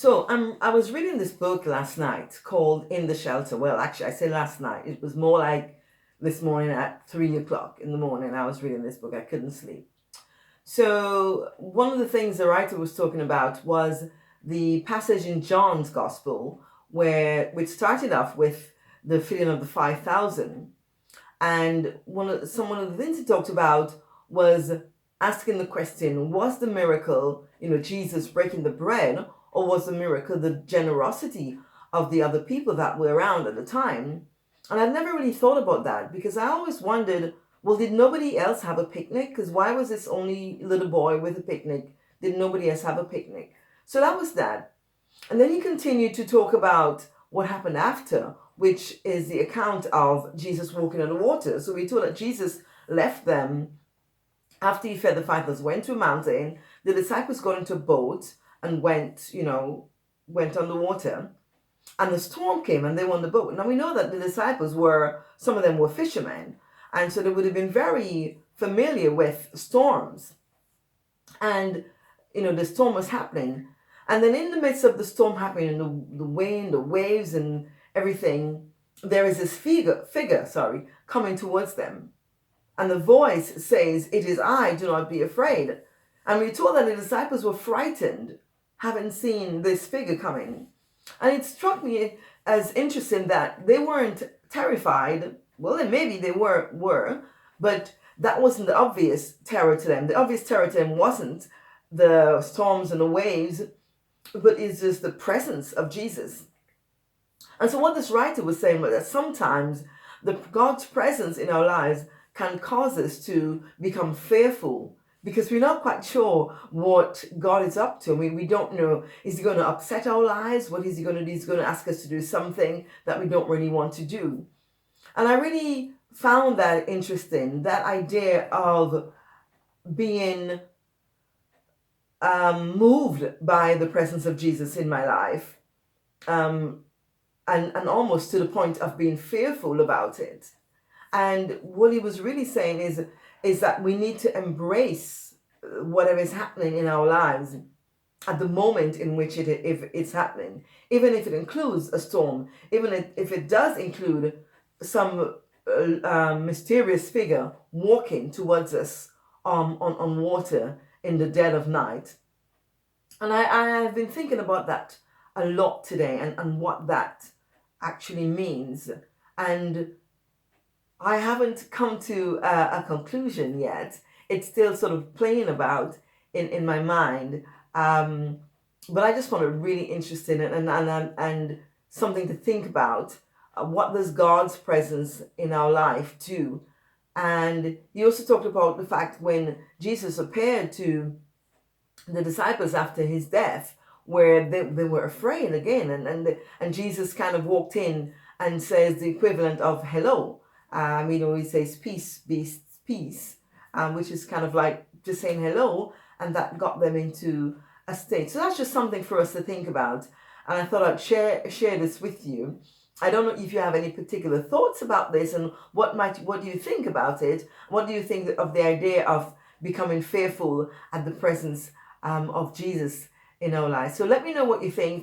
I was reading this book last night called In the Shelter. Well, actually, I say last night. It was more like this morning at 3 o'clock in the morning. I was reading this book. I couldn't sleep. So one of the things the writer was talking about was the passage in John's Gospel which started off with the feeding of the 5,000, and one of the things he talked about was asking the question: was the miracle, Jesus breaking the bread, or was the miracle the generosity of the other people that were around at the time? And I've never really thought about that, because I always wondered, well, did nobody else have a picnic? Because why was this only little boy with a picnic? Did nobody else have a picnic? So that was that. And then he continued to talk about what happened after, which is the account of Jesus walking on the water. So we told that Jesus left them after he fed the 5,000, went to a mountain. The disciples got into a boat and went on the water. And the storm came and they were on the boat. Now we know that the disciples some of them were fishermen. And so they would have been very familiar with storms. And, the storm was happening. And then in the midst of the storm happening, and the wind, the waves and everything, there is this figure, coming towards them. And the voice says, "It is I, do not be afraid." And we're told that the disciples were frightened, having seen this figure coming. And it struck me as interesting that they weren't terrified. Well, then maybe they were, but that wasn't the obvious terror to them. The obvious terror to them wasn't the storms and the waves, but it's just the presence of Jesus. And so what this writer was saying was that sometimes God's presence in our lives can cause us to become fearful, because we're not quite sure what God is up to. We don't know, is he going to upset our lives? What is he going to do? He's going to ask us to do something that we don't really want to do. And I really found that interesting, that idea of being moved by the presence of Jesus in my life, and almost to the point of being fearful about it. And what he was really saying is that we need to embrace whatever is happening in our lives at the moment in which if it's happening, even if it includes a storm, even if it does include some mysterious figure walking towards us on water in the dead of night. And I have been thinking about that a lot today, and what that actually means. And I haven't come to a conclusion yet. It's still sort of playing about in my mind. But I just found it really interesting and something to think about. What does God's presence in our life do? And he also talked about the fact when Jesus appeared to the disciples after his death, where they were afraid again, and Jesus kind of walked in and says the equivalent of hello. He says peace, peace, which is kind of like just saying hello, and that got them into a state. So that's just something for us to think about, and I thought I'd share this with you. I don't know if you have any particular thoughts about this, and what do you think about it? What do you think of the idea of becoming fearful at the presence of Jesus in our lives? So let me know what you think.